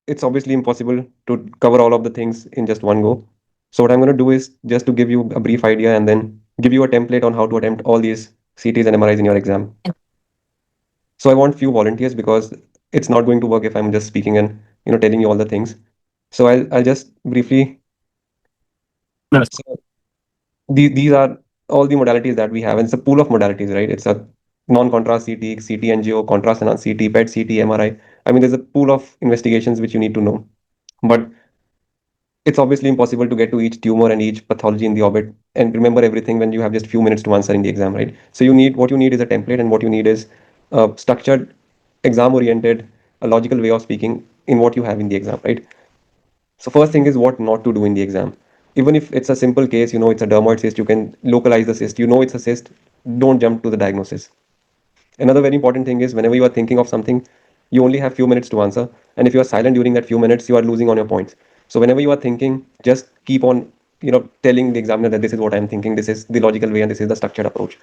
it's obviously impossible to cover all of the things in just one go. So what I'm going to do is just to give you a brief idea and then give you a template on how to attempt all these CTs and MRIs in your exam. So I want few volunteers because it's not going to work if I'm just speaking and telling you all the things. So I'll just briefly. So these are all the modalities that we have, and it's a pool of modalities, right? It's a non-contrast CT, CT angio, contrast enhanced CT, PET CT, MRI. I mean, there's a pool of investigations which you need to know, but it's obviously impossible to get to each tumor and each pathology in the orbit and remember everything when you have just few minutes to answer in the exam, right? So what you need is a template, and what you need is a structured, exam-oriented, a logical way of speaking in what you have in the exam, right? So first thing is what not to do in the exam. Even if it's a simple case, it's a dermoid cyst, you can localize the cyst. It's a cyst. Don't jump to the diagnosis. Another very important thing is whenever you are thinking of something, you only have few minutes to answer. And if you are silent during that few minutes, you are losing on your points. So whenever you are thinking, just keep on, telling the examiner that this is what I'm thinking, this is the logical way, and this is the structured approach.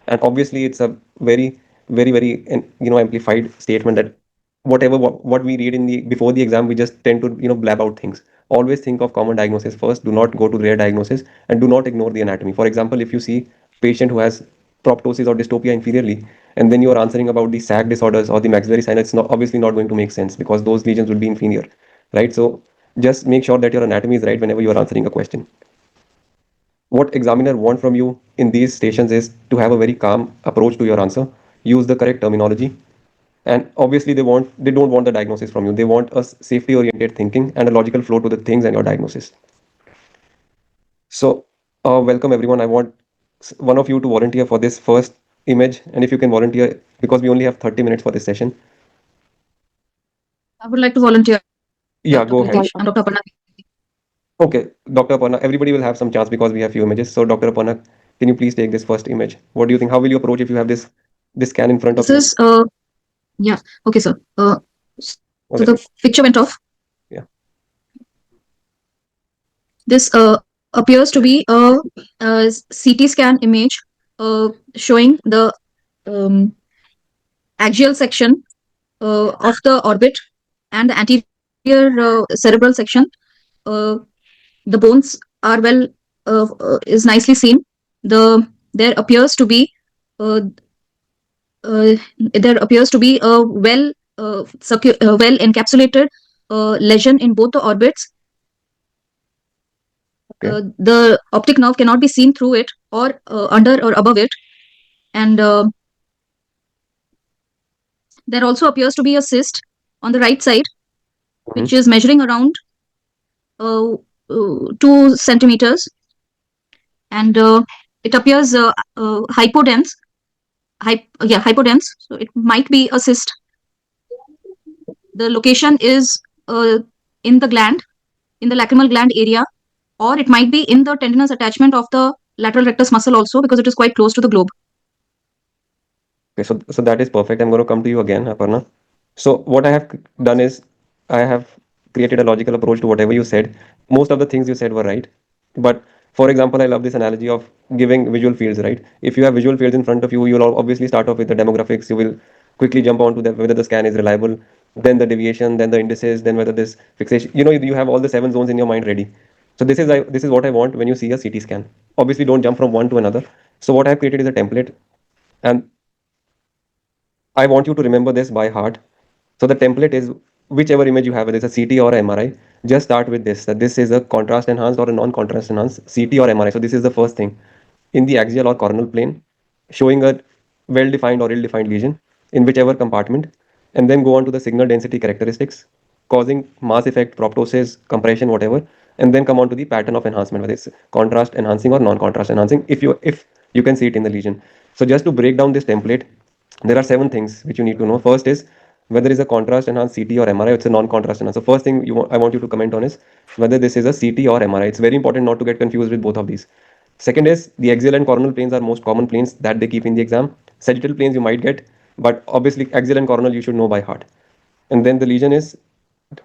And obviously, it's a very, very, very, amplified statement that whatever what we read in the before the exam, we just tend to, blab out things. Always think of common diagnosis first. Do not go to rare diagnosis, and do not ignore the anatomy. For example, if you see patient who has proptosis or dystopia inferiorly, and then you are answering about the sac disorders or the maxillary sinus, it's not obviously not going to make sense because those lesions will be inferior, right? So just make sure that your anatomy is right whenever you are answering a question. What examiner want from you in these stations is to have a very calm approach to your answer, use the correct terminology, and obviously they don't want the diagnosis from you. They want a safety oriented thinking and a logical flow to the things and your diagnosis. So welcome everyone. I want one of you to volunteer for this first image, and if you can volunteer, because we only have 30 minutes for this session. I would like to volunteer, Yeah, Dr. go ahead. Pritesh and Dr. Aparna. Okay, Dr. Aparna, everybody will have some chance because we have few images. So Dr. Aparna, can you please take this first image? What do you think? How will you approach if you have this scan in front This of you? is, yeah, okay, sir. So Okay. the picture went off. Yeah. This appears to be a CT scan image showing the um, axial section of the orbit and the anterior cerebral section. Uh, the bones are well, is nicely seen. There appears to be uh, there appears to be a well encapsulated lesion in both the orbits. Okay. The optic nerve cannot be seen through it or under or above it, and there also appears to be a cyst on the right side, which Mhm. is measuring around uh, 2 centimeters, and it appears hypodense. Hypodense. So it might be a cyst. The location is in the gland, in the lacrimal gland area, or it might be in the tendinous attachment of the lateral rectus muscle also because it is quite close to the globe. Okay, so that is perfect. I'm going to come to you again, Aparna. So what I have done is I have created a logical approach to whatever you said. Most of the things you said were right. But for example, I love this analogy of giving visual fields, right? If you have visual fields in front of you, you'll obviously start off with the demographics. You will quickly jump on to whether the scan is reliable, then the deviation, then the indices, then whether this fixation. You have all the 7 zones in your mind ready. So this is what I want when you see a CT scan. Obviously, don't jump from one to another. So what I've created is a template, and I want you to remember this by heart. So the template is whichever image you have, whether it's a CT or MRI, just start with this, that this is a contrast enhanced or a non-contrast enhanced CT or MRI. So this is the first thing in the axial or coronal plane, showing a well-defined or ill-defined lesion in whichever compartment, and then go on to the signal density characteristics, causing mass effect, proptosis, compression, whatever, and then come on to the pattern of enhancement, whether it's contrast enhancing or non-contrast enhancing, if you can see it in the lesion. So just to break down this template, there are 7 things which you need to know. First is whether it's a contrast enhanced CT or MRI. It's a non-contrast enhanced. So first thing I want you to comment on is whether this is a CT or MRI. It's very important not to get confused with both of these. Second is the axial and coronal planes are most common planes that they keep in the exam. Sagittal planes you might get, but obviously axial and coronal you should know by heart. And then the lesion is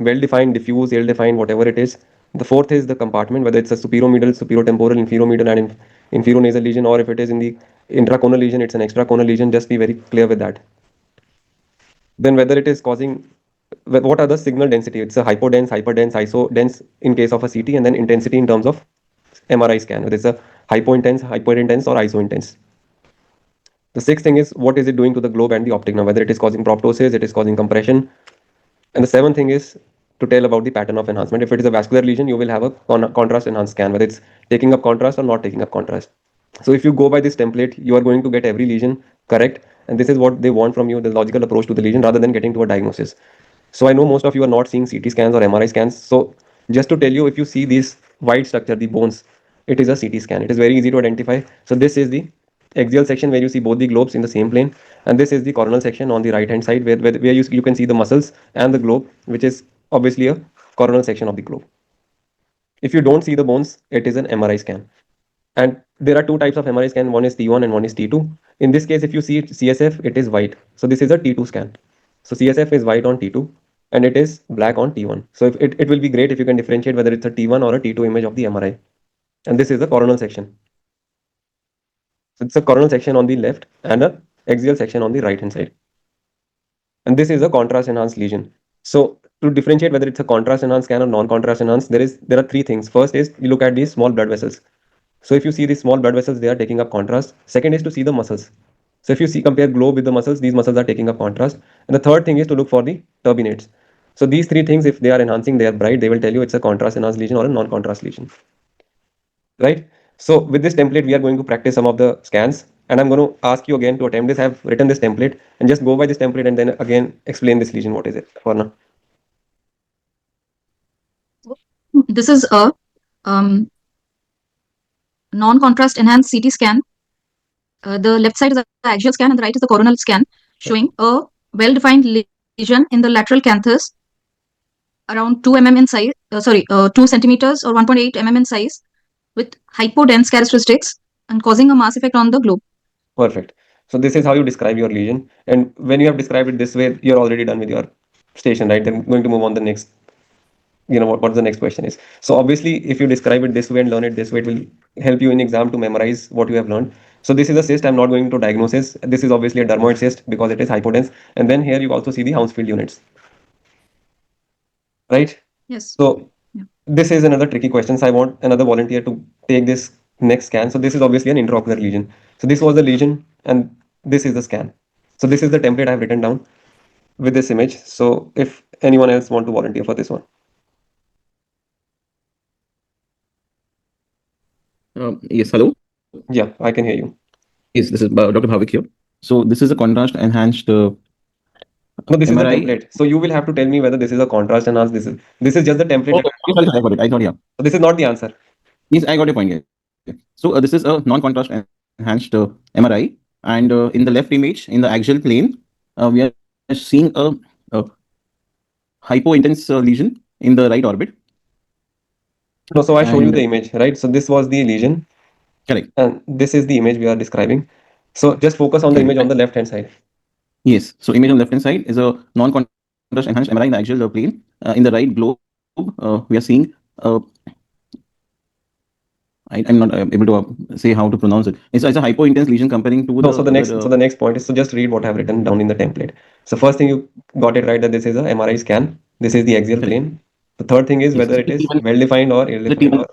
well defined, diffuse, ill defined, whatever it is. The fourth is the compartment, whether it's a superomedial, superotemporal, inferomedial, and inferonasal lesion, or if it is in the intraconal lesion, it's an extraconal lesion. Just be very clear with that. Then whether it is causing What are the signal density? It's a hypodense, hyperdense, isodense in case of a CT, and then intensity in terms of MRI scan, whether it's a hypointense, hyperintense, or isointense. The sixth thing is what is it doing to the globe and the optic nerve, whether it is causing proptosis, it is causing compression. And the seventh thing is to tell about the pattern of enhancement. If it is a vascular lesion, you will have a contrast enhanced scan, whether it's taking up contrast or not taking up contrast. So if you go by this template, you are going to get every lesion correct. And this is what they want from you, the logical approach to the lesion rather than getting to a diagnosis. So I know most of you are not seeing CT scans or MRI scans. So just to tell you, if you see this white structure, the bones, it is a CT scan. It is very easy to identify. So this is the axial section where you see both the globes in the same plane, and this is the coronal section on the right hand side where you can see the muscles and the globe, which is obviously a coronal section of the globe. If you don't see the bones, it is an MRI scan. And there are two types of MRI scan. One is T1 and one is T2. In this case, if you see CSF, it is white. So this is a T2 scan. So CSF is white on T2 and it is black on T1. So if it will be great if you can differentiate whether it's a T1 or a T2 image of the MRI. And this is the coronal section. So it's a coronal section on the left and a axial section on the right hand side. And this is a contrast enhanced lesion. So to differentiate whether it's a contrast enhanced scan or non-contrast enhanced, there are three things. First is you look at these small blood vessels. So if you see these small blood vessels, they are taking up contrast. Second is to see the muscles. So if you see compare globe with the muscles, these muscles are taking up contrast. And the third thing is to look for the turbinates. So these three things, if they are enhancing, they are bright, they will tell you it's a contrast enhanced lesion or a non-contrast lesion. Right? So with this template, we are going to practice some of the scans. And I'm going to ask you again to attempt this. I have written this template and just go by this template and then again explain this lesion. What is it for now? This is a um, non-contrast enhanced CT scan. The left side is the axial scan and the right is the coronal scan, showing a well-defined lesion in the lateral canthus around 2 mm in size, 2 centimeters or 1.8 mm in size, with hypodense characteristics and causing a mass effect on the globe. Perfect. So this is how you describe your lesion. And when you have described it this way, you're already done with your station, right? Then going to move on the next, what the next question is. So obviously, if you describe it this way and learn it this way, it will help you in exam to memorize what you have learned. So this is a cyst. I'm not going to diagnosis. This is obviously a dermoid cyst because it is hypodense. And then here you also see the Hounsfield units, right? Yes. So Yeah. this is another tricky question. So I want another volunteer to take this next scan. So this is obviously an intraocular lesion. So this was the lesion and this is the scan. So this is the template I've written down with this image. So if anyone else want to volunteer for this one. Yes, hello. Yeah, I can hear you. Yes, this is Dr. Bhavik here. So this is a contrast enhanced No, this is the MRI. template. So you will have to tell me whether this is a contrast enhanced. This is just the template. Oh, sorry, I got it. I thought, yeah. So this is not the answer. Yes, I got your point. Yeah. So this is a non-contrast enhanced MRI, and in the left image, in the axial plane, we are seeing a hypointense lesion in the right orbit. No, so I showed you the image, right? So this was the lesion. Correct. And this is the image we are describing. So just focus on the image on the left hand side. Yes. So image on the left hand side is a non-contrast enhanced MRI in the axial plane. In the right globe, we are seeing I'm not able to say how to pronounce it. It's a hypointense lesion comparing to no, so the next point is, so just read what I've written down in the template. So first thing, you got it right that this is a MRI scan. This is the axial plane. The third thing is whether it is well defined or ill-defined.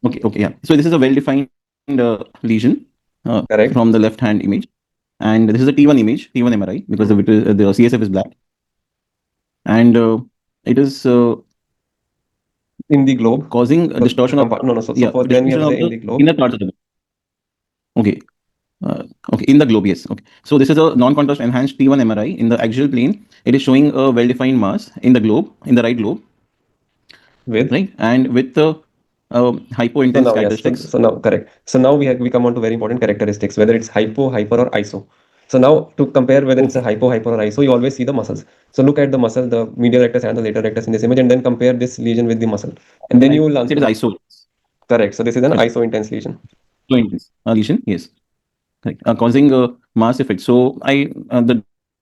Okay, yeah. So this is a well-defined lesion Correct. from the left-hand image, and this is a T1 image, T1 MRI, because the CSF is black, and it is in the globe causing a distortion of So for then we have the in the globe. Inner parts of the globe. Okay. Okay, in the globe, yes. Okay. So this is a non-contrast enhanced T1 MRI in the axial plane. It is showing a well-defined mass in the globe, in the right globe. With? Right, and with the hypointense characteristics. So now, correct. So now we come on to very important characteristics, whether it's hypo, hyper, or iso. So now to compare whether it's a hypo, hyper, or iso, you always see the muscles. So look at the muscle, the medial rectus and the lateral rectus in this image, and then compare this lesion with the muscle, and then you will answer. It is iso. Correct. So this is an iso-intense lesion. Intense lesion, yes. Correct. Causing a mass effect. So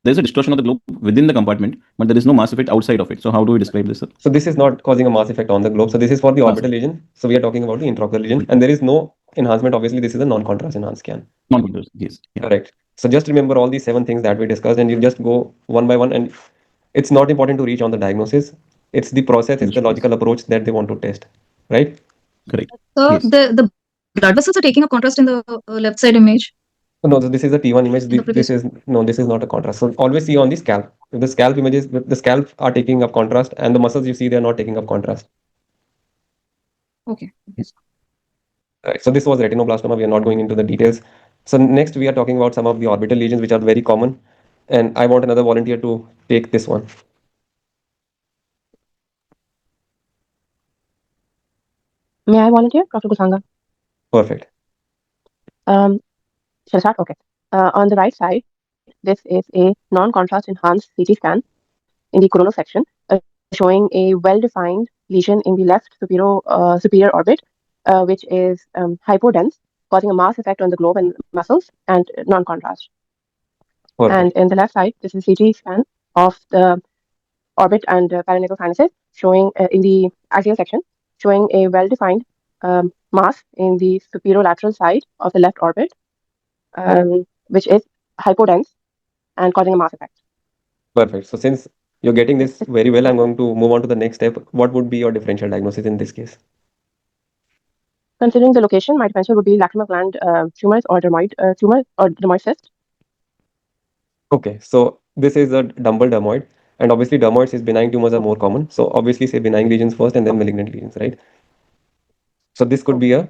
there's a distortion of the globe within the compartment, but there is no mass effect outside of it. So how do we describe this, sir? So this is not causing a mass effect on the globe. So this is for the orbital lesion. So we are talking about the intraocular lesion, and there is no enhancement. Obviously, this is a non-contrast enhanced scan. Non-contrast, yes. Yeah. Correct. So just remember all these 7 things that we discussed, and you just go one by one. And it's not important to reach on the diagnosis. It's the process, it's the logical approach that they want to test, right? Correct. So Yes. the blood vessels are taking a contrast in the left side image. No, so this is a T1 image. In the previous, This is not a contrast. So always see on the scalp. If the scalp images, the scalp are taking up contrast, and the muscles you see they are not taking up contrast. okay. Right. So this was retinoblastoma. We are not going into the details. So next we are talking about some of the orbital lesions which are very common, and I want another volunteer to take this one. May I volunteer, Dr. Kusanga? Perfect. Shall I start? Okay. On the right side, this is a non-contrast enhanced CT scan in the coronal section, showing a well-defined lesion in the left superior orbit, which is hypodense, causing a mass effect on the globe and muscles, and non-contrast. Perfect. And in the left side, this is a CT scan of the orbit and paranasal sinuses, showing in the axial section, showing a well-defined mass in the superolateral side of the left orbit, which is hypodense and causing a mass effect. Perfect. So since you're getting this very well, I'm going to move on to the next step. What would be your differential diagnosis in this case? Considering the location, my differential would be lacrimal gland tumors or dermoid tumor or dermoid cyst. Okay, so this is a dumbbell dermoid, and obviously dermoids is benign tumors are more common. So obviously say benign lesions first and then malignant lesions, right? So this could be a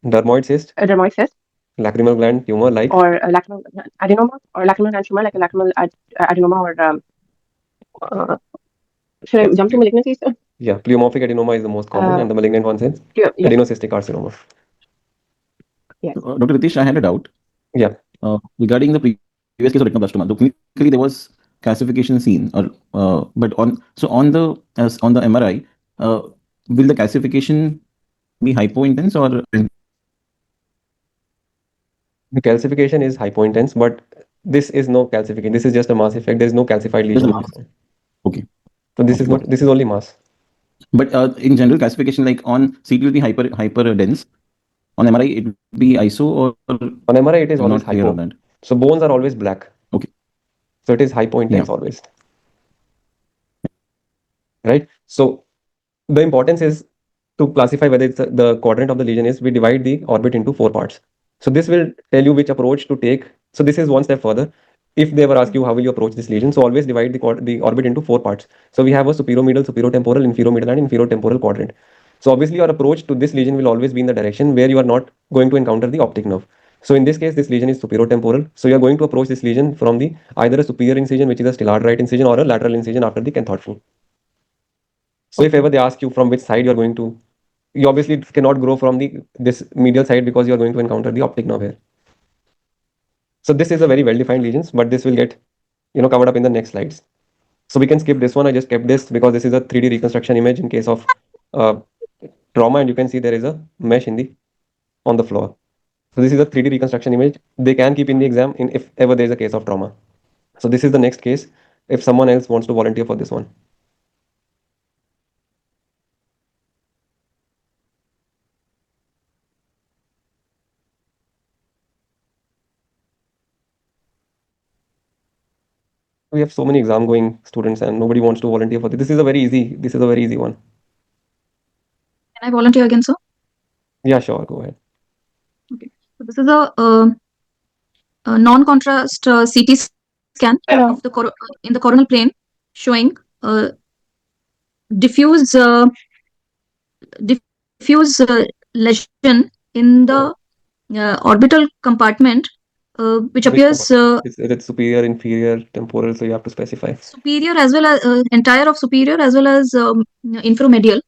dermoid cyst, A dermoid cyst, lacrimal gland tumor like, or a lacrimal adenoma, or lacrimal gland tumor like a lacrimal adenoma, or should I jump to malignancies? yeah, pleomorphic adenoma is the most common, and the malignant one is Yes. adenocystic carcinoma. Yes. Dr. Ritesh, I had a doubt. Yeah. Regarding the previous case of retinoblastoma, so clinically there was calcification seen, but on the MRI, will the calcification be hypointense or The calcification is hypointense, but this is no calcification. This is just a mass effect. There is no calcified just a lesion. mass? Okay. So this Okay, is got not. This is only mass. But in general, calcification like on CT will be hyper dense. On MRI, it will be ISO or On MRI, it is I'm always not clear hypo. on that. So bones are always black. Okay. So it is hypointense Yeah. always. Right. So the importance is to classify whether it's the quadrant of the lesion is we divide the orbit into 4 parts. So this will tell you which approach to take. So this is one step further. If they ever ask you how will you approach this lesion, so always divide the orbit into 4 parts. So we have a superior-medial, superior-temporal, inferior-medial, and inferior-temporal quadrant. So obviously your approach to this lesion will always be in the direction where you are not going to encounter the optic nerve. So in this case, this lesion is superior-temporal. So you are going to approach this lesion from the either a superior incision, which is a stellate right incision, or a lateral incision after the cathode. So if ever they ask you from which side you are going to, you obviously cannot grow from this medial side because you are going to encounter the optic nerve here. So this is a very well-defined lesions, but this will get covered up in the next slides. So we can skip this one. I just kept this because this is a 3D reconstruction image in case of trauma, and you can see there is a mesh on the floor. So this is a 3D reconstruction image. They can keep in the exam if ever there is a case of trauma. So this is the next case. If someone else wants to volunteer for this one. We have so many exam going students and nobody wants to volunteer for this. This is a very easy one. Can I volunteer again, sir? Yeah, sure. Go ahead. Okay. So this is a non-contrast CT scan of the in the coronal plane, showing diffuse lesion in the orbital compartment, which appears It's superior, inferior, temporal, so you have to specify. superior as well as entire of superior as well as infromedial.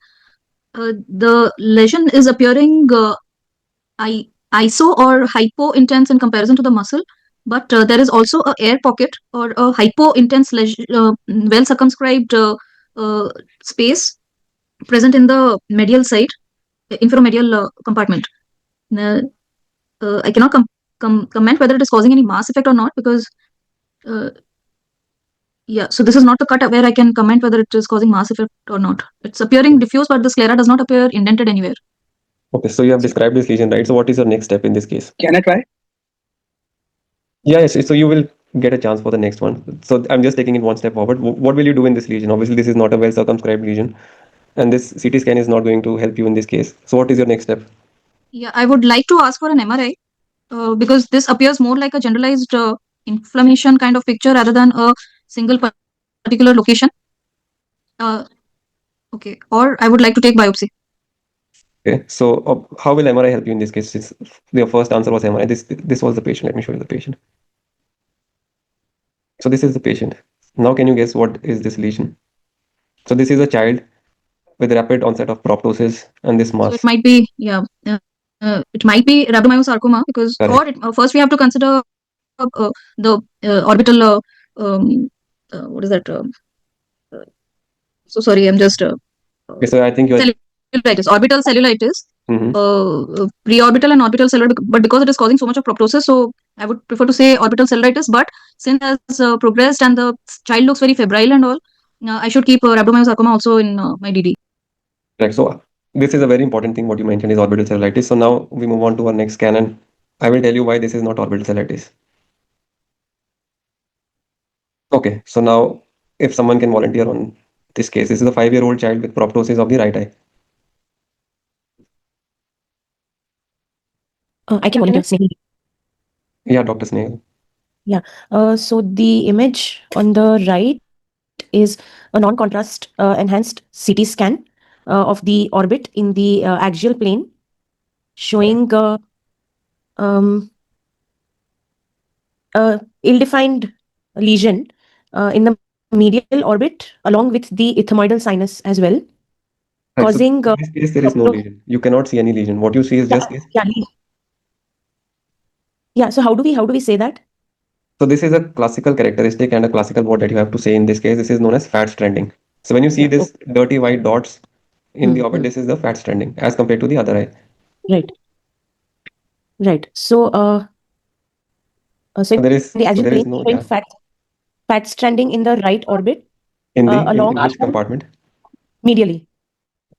The lesion is appearing iso or hypo intense in comparison to the muscle, but there is also a air pocket or a hypo intense well circumscribed space present in the medial side, infromedial compartment. I cannot comment whether it is causing any mass effect or not, because yeah, so this is not the cut where I can comment whether it is causing mass effect or not. It's appearing diffuse, but the sclera does not appear indented anywhere. Okay, so you have described this lesion, right? So what is your next step in this case? Can I try? Yeah, yes. So you will get a chance for the next one. So I'm just taking it one step forward. What will you do in this lesion? Obviously, this is not a well circumscribed lesion, and this CT scan is not going to help you in this case. So what is your next step? Yeah, I would like to ask for an MRI because this appears more like a generalized inflammation kind of picture rather than a single particular location. Uh, okay, or I would like to take biopsy. Okay, so how will MRI help you in this case? Your first answer was MRI. This was the patient. Let me show you the patient. So this is the patient. Now can you guess what is this lesion? So this is a child with rapid onset of proptosis and this So it mass. might be, yeah, it might be rhabdomyosarcoma because, or Correct. first we have to consider the orbital, what is that? Uh, so sorry, I'm just Okay, so I think you're. cellulitis, orbital cellulitis, Mhm. preorbital and orbital cellulitis, but because it is causing so much of proptosis, so I would prefer to say orbital cellulitis. But since it has progressed and the child looks very febrile and all, I should keep rhabdomyosarcoma also in my DD. Correct. So this is a very important thing. What you mentioned is orbital cellulitis. So now we move on to our next scan, and I will tell you why this is not orbital cellulitis. Okay, so now if someone can volunteer on this case, this is a 5-year-old child with proptosis of the right eye. I can volunteer, Snehal. Yeah, Dr. Snehal. Yeah. So the image on the right is a non-contrast enhanced CT scan of the orbit in the axial plane, showing um, ill-defined lesion in the medial orbit along with the ethmoidal sinus as well, Right. So causing in this case, there is no lesion. You cannot see any lesion. What you see is just this. yeah. So how do we say that? So this is a classical characteristic and a classical word that you have to say in this case. This is known as fat stranding. So when you see Yeah. this dirty white dots in the orbit, Mm. this is the fat stranding as compared to the other eye. Right. Right. So so in There the is axial plane, no, showing yeah, fat stranding in the right orbit in along which compartment? medially.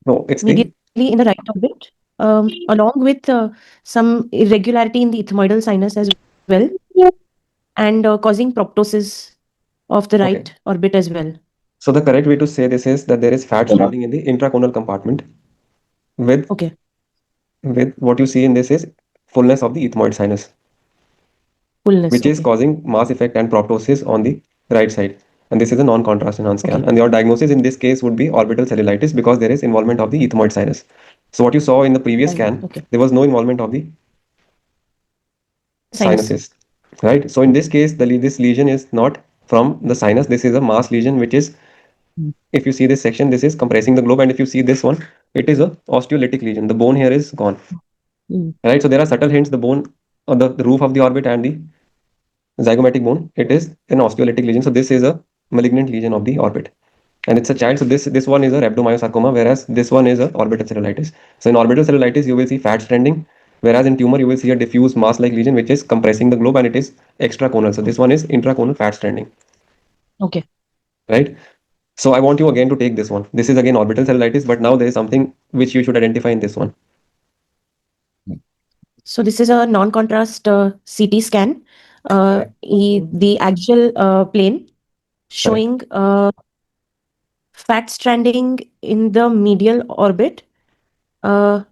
No, it's the Medially in the right orbit, along with some irregularity in the ethmoidal sinus as well, and causing proptosis of the okay. right orbit as well. So the correct way to say this is that there is fat stranding in the intraconal compartment with Okay. what you see in this is fullness of the ethmoid sinus, Fullness. which is Okay. causing mass effect and proptosis on the right side. And this is a non-contrast enhanced scan. Okay. And your diagnosis in this case would be orbital cellulitis because there is involvement of the ethmoid sinus. So what you saw in the previous scan, Okay. there was no involvement of the Sinus. sinuses, right? So in this case, this lesion is not from the sinus. This is a mass lesion, which is, if you see this section, this is compressing the globe. And if you see this one, it is a osteolytic lesion. The bone here is gone, Mm. right? So there are subtle hints, the bone on the roof of the orbit and the zygomatic bone, it is an osteolytic lesion. So this is a malignant lesion of the orbit. And it's a child. So this one is a rhabdomyosarcoma, whereas this one is a orbital cellulitis. So in orbital cellulitis, you will see fat stranding, whereas in tumor, you will see a diffuse mass-like lesion, which is compressing the globe and it is extraconal. So this one is intraconal fat stranding, Okay. right? So I want you again to take this one. This is again orbital cellulitis, but now there is something which you should identify in this one. So this is a non-contrast CT scan, the axial plane showing fat stranding in the medial orbit, uh,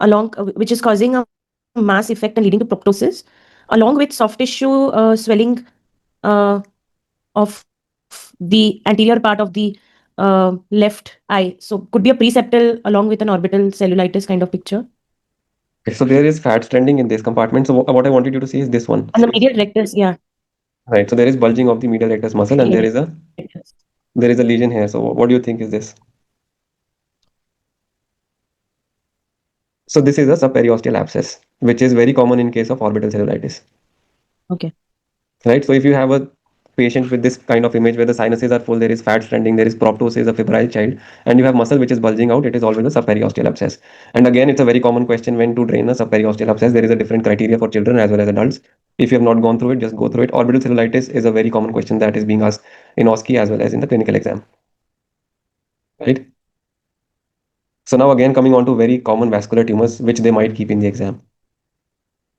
along which is causing a mass effect and leading to proptosis, along with soft tissue swelling of the anterior part of the left eye. So could be a preseptal along with an orbital cellulitis kind of picture. Okay, so there is fat stranding in this compartment. So what I wanted you to see is this one, And the medial rectus, yeah. right? So there is bulging of the medial rectus muscle, and Medial rectus. there is a lesion here. So what do you think is this? So this is a subperiosteal abscess, which is very common in case of orbital cellulitis, Okay. right? So if you have a patient with this kind of image where the sinuses are full, there is fat stranding, there is proptosis, a febrile child, and you have muscle which is bulging out, it is always a subperiosteal abscess. And again, it's a very common question when to drain a subperiosteal abscess. There is a different criteria for children as well as adults. If you have not gone through it, just go through it. Orbital cellulitis is a very common question that is being asked in OSCE as well as in the clinical exam, right? So now again coming on to very common vascular tumors which they might keep in the exam.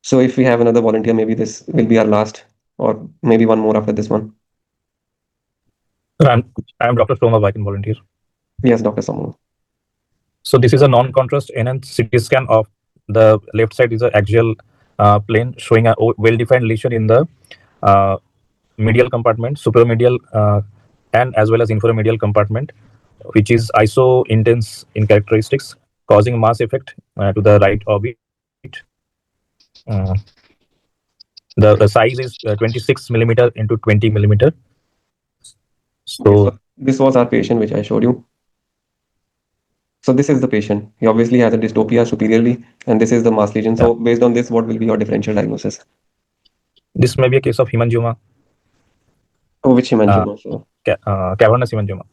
So if we have another volunteer, maybe this will be our last or maybe one more after this one. I'm Dr. Soma, Viking volunteer. Yes, Dr. Samu. So this is a non-contrast enhanced CT scan of the left side is an axial plane showing a well-defined lesion in the medial compartment, supromedial, and as well as inframedial compartment, which is iso-intense in characteristics, causing mass effect to the right orbit. The size is 26 millimeter into 20 millimeter. So this was our patient, which I showed you. So this is the patient. He obviously has a dystopia superiorly, and this is the mass lesion. So based on this, what will be your differential diagnosis? This may be a case of hemangioma. Oh, which hemangioma? Cavernous hemangioma.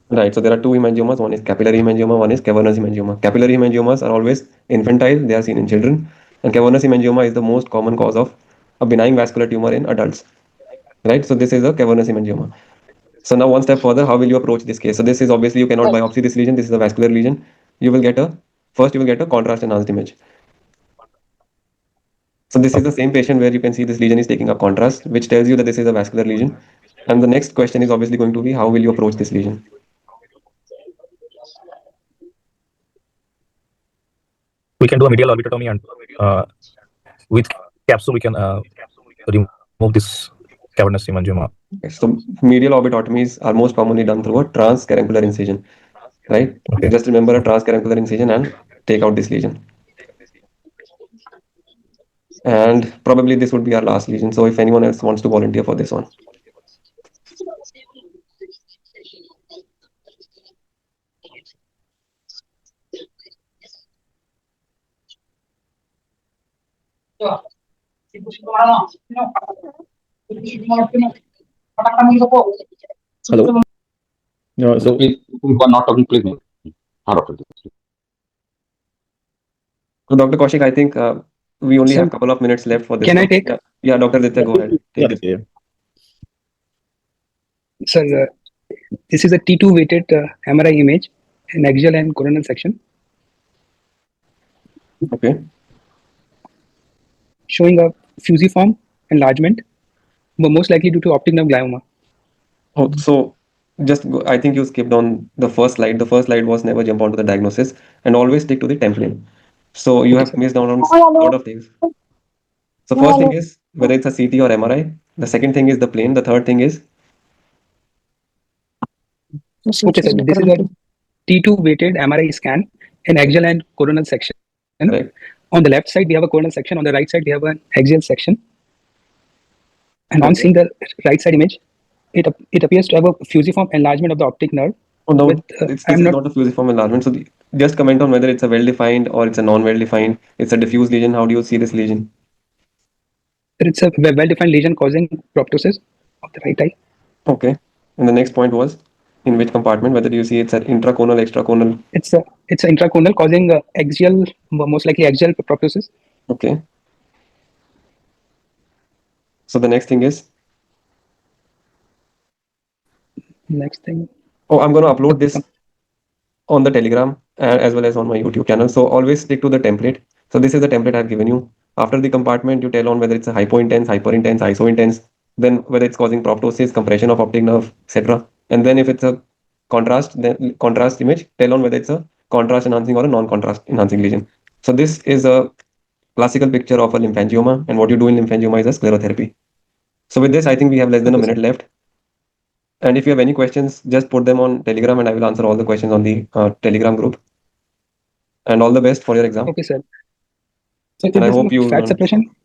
Right. So there are two hemangiomas. One is capillary hemangioma. One is cavernous hemangioma. Capillary hemangiomas are always infantile. They are seen in children. And cavernous hemangioma is the most common cause of a benign vascular tumor in adults. Right. So this is a cavernous hemangioma. So now one step further, how will you approach this case? So this is obviously you cannot biopsy this lesion. This is a vascular lesion. You will get a contrast enhanced image. So this is the same patient where you can see this lesion is taking up contrast, which tells you that this is a vascular lesion. And the next question is obviously going to be, how will you approach this lesion? We can do a medial orbitotomy, and with capsule we can remove this cavernous hemangioma. Okay, so medial orbitotomies are most commonly done through a transcaruncular incision, right? Okay. Just remember a transcaruncular incision and take out this lesion. And probably this would be our last lesion. So if anyone else wants to volunteer for this one. Hello. So Please, who are not talking, please. So Dr. Kaushik, I think we only have a couple of minutes left for this. Can I take? Yeah, Dr. Ditya, go ahead. Take this. yeah. Sir, this is a T2 weighted MRI image in axial and coronal section Okay. showing a fusiform enlargement, but most likely due to optic nerve glioma. Oh, so just go, I think you skipped on the first slide. The first slide was never jump onto the diagnosis and always stick to the template. So you have missed out on a lot of things. So first thing is whether it's a CT or MRI. The second thing is the plane. The third thing is Okay, sir. This is a T2 weighted MRI scan in axial and coronal section. correct. On the left side, we have a coronal section. On the right side, we have an axial section. And on seeing the right side image, it appears to have a fusiform enlargement of the optic nerve. Oh no, With, this is not a fusiform enlargement. So just comment on whether it's a well-defined or it's a non-well-defined. It's a diffuse lesion. How do you see this lesion? It's a well-defined lesion causing proptosis of the right eye. Okay. And the next point was in which compartment? Whether you see it's an intraconal, extraconal. It's intraconal causing axial, most likely axial proptosis. Okay. So the next thing is. Next thing. Oh, I'm going to upload this on the Telegram as well as on my YouTube channel. So always stick to the template. So this is the template I've given you. After the compartment, you tell on whether it's a hypointense, hyperintense, iso-intense, then whether it's causing proptosis, compression of optic nerve, etc. And then if it's a contrast, then contrast image, tell on whether it's a contrast enhancing or a non-contrast enhancing lesion. So this is a classical picture of a lymphangioma, and what you do in lymphangioma is a sclerotherapy. So with this, I think we have less than a minute left. And if you have any questions, just put them on Telegram and I will answer all the questions on the Telegram group. And all the best for your exam. Okay, sir. So And I hope you fat suppression.